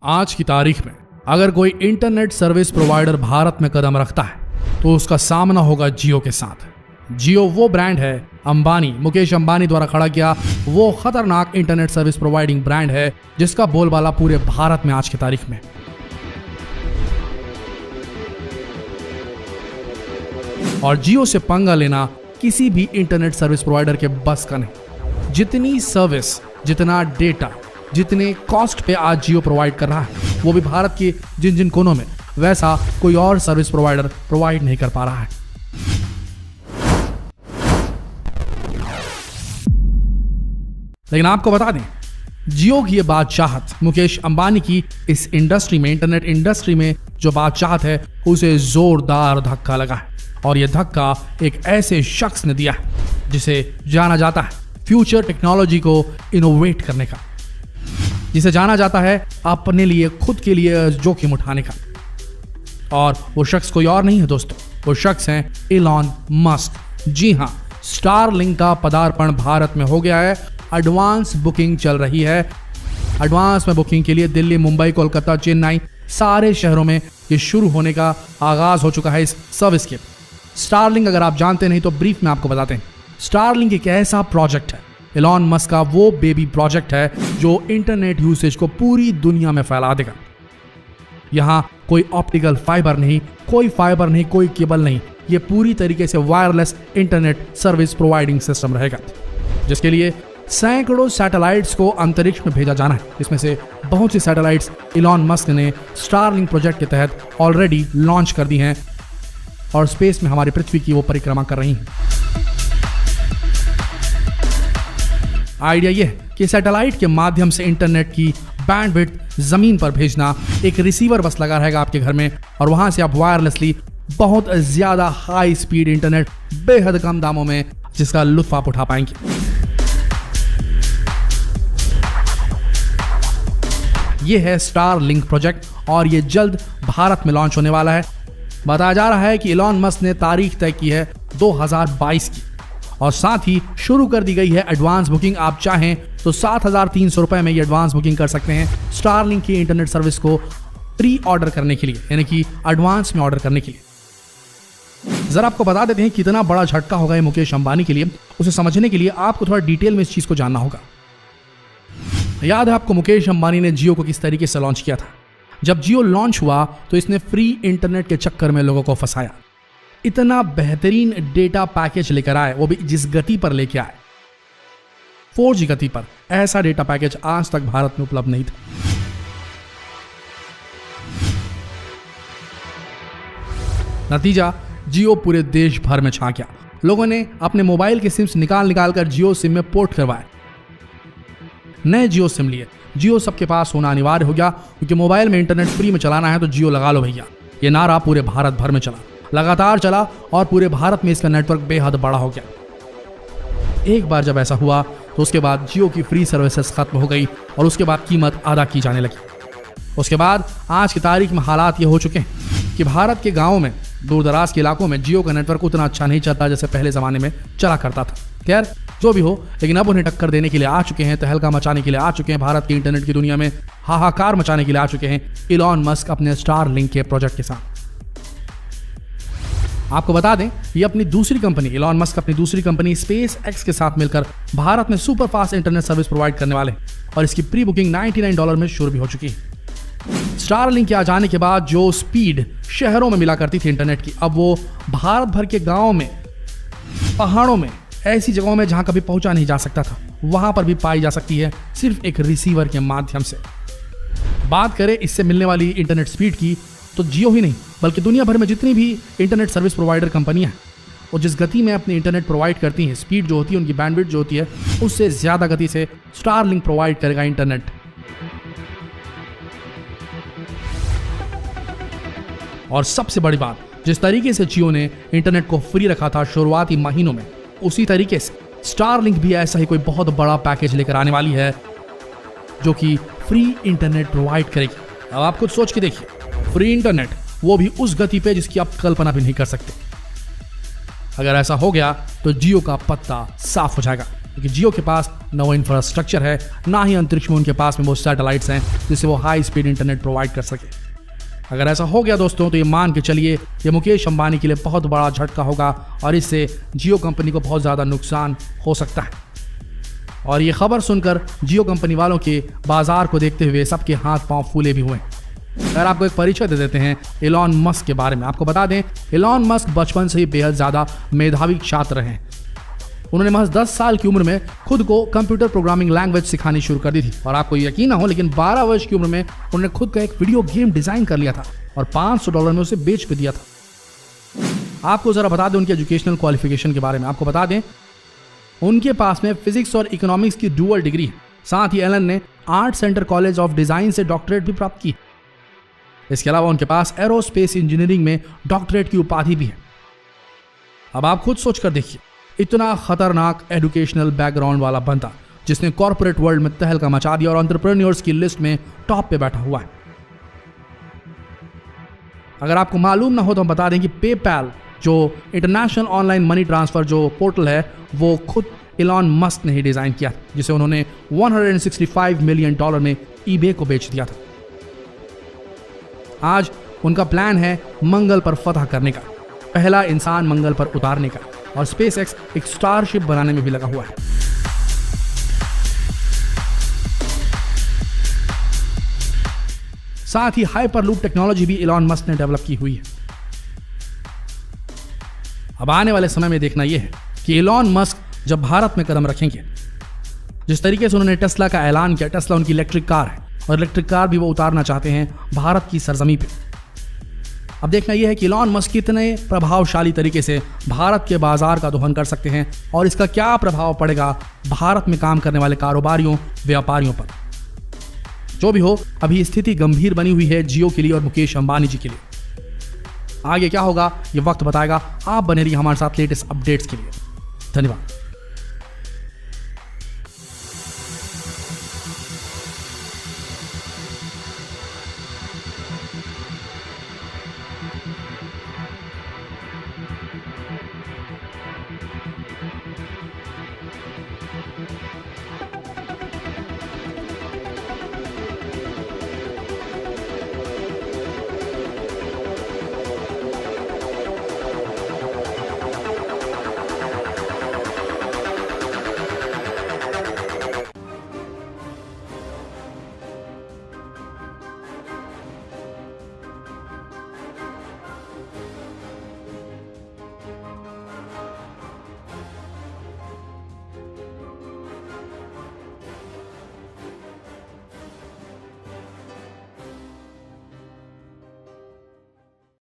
आज की तारीख में अगर कोई इंटरनेट सर्विस प्रोवाइडर भारत में कदम रखता है तो उसका सामना होगा जियो के साथ। जियो वो ब्रांड है, मुकेश अंबानी द्वारा खड़ा किया वो खतरनाक इंटरनेट सर्विस प्रोवाइडिंग ब्रांड है जिसका बोलबाला पूरे भारत में आज की तारीख में। और जियो से पंगा लेना किसी भी इंटरनेट सर्विस प्रोवाइडर के बस का नहीं। जितनी सर्विस, जितना डेटा, जितने कॉस्ट पे आज जियो प्रोवाइड कर रहा है वो भी भारत के जिन जिन कोनों में वैसा कोई और सर्विस प्रोवाइडर प्रोवाइड नहीं कर पा रहा है। लेकिन आपको बता दें, जियो की ये बादशाहत, मुकेश अंबानी की इस इंडस्ट्री में, इंटरनेट इंडस्ट्री में जो बादशाहत है उसे जोरदार धक्का लगा है। और यह धक्का एक ऐसे शख्स ने दिया है जिसे जाना जाता है फ्यूचर टेक्नोलॉजी को इनोवेट करने का, जिसे जाना जाता है अपने लिए, खुद के लिए जोखिम उठाने का। और वो शख्स कोई और नहीं है दोस्तों, वो शख्स हैं इलॉन मस्क। जी हाँ, स्टारलिंक का पदार्पण भारत में हो गया है। एडवांस बुकिंग चल रही है। एडवांस में बुकिंग के लिए दिल्ली, मुंबई, कोलकाता, चेन्नई सारे शहरों में ये शुरू होने का आगाज हो चुका है इस सर्विस के। स्टारलिंक अगर आप जानते नहीं तो ब्रीफ में आपको बताते हैं। स्टारलिंक एक ऐसा प्रोजेक्ट है, इलॉन मस्क का वो बेबी प्रोजेक्ट है जो इंटरनेट यूसेज को पूरी दुनिया में फैला देगा। यहां कोई ऑप्टिकल फाइबर नहीं, कोई फाइबर नहीं, कोई केबल नहीं, ये पूरी तरीके से wireless internet service providing system रहेगा, जिसके लिए सैकड़ों सैटेलाइट्स को अंतरिक्ष में भेजा जाना है। इसमें से बहुत सी सैटेलाइट्स इलॉन मस्क ने स्टारलिंक प्रोजेक्ट के तहत ऑलरेडी लॉन्च कर दी हैं और स्पेस में हमारी पृथ्वी की वो परिक्रमा कर रही हैं। आइडिया यह है कि सैटेलाइट के माध्यम से इंटरनेट की बैंडविड्थ जमीन पर भेजना, एक रिसीवर बस लगा रहेगा आपके घर में और वहां से आप वायरलेसली बहुत ज्यादा हाई स्पीड इंटरनेट बेहद कम दामों में जिसका लुत्फ आप उठा पाएंगे। ये है स्टारलिंक प्रोजेक्ट और ये जल्द भारत में लॉन्च होने वाला है। बताया जा रहा है कि इलॉन मस्क ने तारीख तय की है 2022 की और साथ ही शुरू कर दी गई है एडवांस बुकिंग। आप चाहें तो 7,300 रुपए में ये एडवांस बुकिंग कर सकते हैं स्टारलिंक की इंटरनेट सर्विस को प्री ऑर्डर करने के लिए, यानी कि एडवांस में ऑर्डर करने के लिए। जरा आपको बता देते हैं कितना बड़ा झटका होगा ये मुकेश अंबानी के लिए। उसे समझने के लिए आपको थोड़ा डिटेल में इस चीज को जानना होगा। याद है आपको मुकेश अंबानी ने जियो को किस तरीके से लॉन्च किया था? जब जियो लॉन्च हुआ तो इसने फ्री इंटरनेट के चक्कर में लोगों को फंसाया। इतना बेहतरीन डेटा पैकेज लेकर आए, वो भी जिस गति पर लेके आए, 4G गति पर। ऐसा डेटा पैकेज आज तक भारत में उपलब्ध नहीं था। नतीजा, जियो पूरे देश भर में छा गया। लोगों ने अपने मोबाइल के सिम्स निकाल कर जियो सिम में पोर्ट करवाए, नए जियो सिम लिए। जियो सबके पास होना अनिवार्य हो गया क्योंकि मोबाइल में इंटरनेट फ्री में चलाना है तो जियो लगा लो भैया। ये नारा पूरे भारत भर में चला, लगातार चला और पूरे भारत में इसका नेटवर्क बेहद बड़ा हो गया। एक बार जब ऐसा हुआ तो उसके बाद जियो की फ्री सर्विसेज खत्म हो गई और उसके बाद कीमत अदा की जाने लगी। उसके बाद आज की तारीख में हालात ये हो चुके हैं कि भारत के गाँवों में, दूर दराज के इलाकों में जियो का नेटवर्क उतना अच्छा नहीं चलता जैसे पहले ज़माने में चला करता था। खैर जो भी हो, लेकिन अब उन्हें टक्कर देने के लिए आ चुके हैं, तहलका मचाने के लिए आ चुके हैं, भारत की इंटरनेट की दुनिया में हाहाकार मचाने के लिए आ चुके हैं इलॉन मस्क अपने स्टारलिंक के प्रोजेक्ट के साथ। आपको बता दें, ये अपनी दूसरी कंपनी, इलॉन मस्क अपनी दूसरी कंपनी स्पेस एक्स के साथ मिलकर भारत में super fast internet service provide करने वाले हैं और इसकी प्री बुकिंग $99 में शुरू भी हो चुकी है। स्टारलिंक के आ जाने के बाद जो स्पीड शहरों में मिला करती थी इंटरनेट की, अब वो भारत भर के गाँव में, पहाड़ों में, ऐसी जगहों में जहां कभी पहुंचा नहीं जा सकता था, वहां पर भी पाई जा सकती है सिर्फ एक रिसीवर के माध्यम से। बात करें इससे मिलने वाली इंटरनेट स्पीड की तो जियो ही नहीं बल्कि दुनिया भर में जितनी भी इंटरनेट सर्विस प्रोवाइडर कंपनियां हैं और जिस गति में अपने इंटरनेट प्रोवाइड करती हैं, स्पीड जो होती है, उनकी बैंडविड्थ जो होती है, उससे ज्यादा गति से स्टारलिंक प्रोवाइड करेगा इंटरनेट। और सबसे बड़ी बात, जिस तरीके से जियो ने इंटरनेट को फ्री रखा था शुरुआती महीनों में, उसी तरीके से स्टारलिंक भी ऐसा ही कोई बहुत बड़ा पैकेज लेकर आने वाली है जो कि फ्री इंटरनेट प्रोवाइड करेगी। अब आप खुद सोच के देखिए, फ्री इंटरनेट, वो भी उस गति पे जिसकी आप कल्पना भी नहीं कर सकते। अगर ऐसा हो गया तो जियो का पत्ता साफ हो जाएगा। क्योंकि जियो के पास न वो इंफ्रास्ट्रक्चर है, ना ही अंतरिक्ष में उनके पास में वो सैटेलाइट्स हैं जिससे वो हाई स्पीड इंटरनेट प्रोवाइड कर सके। अगर ऐसा हो गया दोस्तों तो ये मान के चलिए ये मुकेश अंबानी के लिए बहुत बड़ा झटका होगा और इससे जियो कंपनी को बहुत ज़्यादा नुकसान हो सकता है। और ये खबर सुनकर जियो कंपनी वालों के बाजार को देखते हुए सबके हाथ पांव फूले भी हुए। अगर आपको एक परिचय दे देते हैं एलॉन मस्क के बारे में। आपको बता दें एलॉन मस्क बचपन से ही बेहद ज़्यादा मेधावी छात्र हैं। उन्होंने महज 10 साल की उम्र में खुद को कंप्यूटर प्रोग्रामिंग लैंग्वेज सिखानी शुरू कर दी थी। और आपको यकीन ना हो लेकिन 12 वर्ष की उम्र में उन्होंने खुद का एक वीडियो गेम डिजाइन कर लिया था और $500 में उसे बेच भी दिया था। आपको जरा बता दें उनके एजुकेशनल क्वालिफिकेशन के बारे में। आपको बता दें उनके पास में फिजिक्स और इकोनॉमिक्स की डुअल डिग्री है। साथ ही एलन ने art centre college of design से डॉक्टरेट भी प्राप्त की। इसके अलावा उनके पास एरोस्पेस इंजीनियरिंग में डॉक्टरेट की उपाधि भी है। अब आप खुद सोचकर देखिए इतना खतरनाक एजुकेशनल बैकग्राउंड वाला बंदा जिसने कॉर्पोरेट वर्ल्ड में तहलका मचा दिया और एंटरप्रेन्योर्स की लिस्ट में टॉप पे बैठा हुआ है। अगर आपको मालूम ना हो तो हम बता दें कि पेपैल जो इंटरनेशनल ऑनलाइन मनी ट्रांसफर जो पोर्टल है वो खुद एलॉन मस्क ने ही डिजाइन किया, जिसे उन्होंने $165 मिलियन में ईबे को बेच दिया था। आज उनका प्लान है मंगल पर फतह करने का, पहला इंसान मंगल पर उतारने का, और स्पेसएक्स एक स्टारशिप बनाने में भी लगा हुआ है। साथ ही हाइपरलूप टेक्नोलॉजी भी एलॉन मस्क ने डेवलप की हुई है। अब आने वाले समय में देखना यह है कि एलॉन मस्क जब भारत में कदम रखेंगे, जिस तरीके से उन्होंने टेस्ला का ऐलान किया, टेस्ला उनकी इलेक्ट्रिक कार है और इलेक्ट्रिक कार भी वो उतारना चाहते हैं भारत की सरजमी पे। अब देखना यह है कि एलॉन मस्क कितने प्रभावशाली तरीके से भारत के बाजार का दोहन कर सकते हैं और इसका क्या प्रभाव पड़ेगा भारत में काम करने वाले कारोबारियों, व्यापारियों पर। जो भी हो, अभी स्थिति गंभीर बनी हुई है जियो के लिए और मुकेश अंबानी जी के लिए। आगे क्या होगा ये वक्त बताएगा। आप बने रहिए हमारे साथ लेटेस्ट अपडेट्स के लिए। धन्यवाद।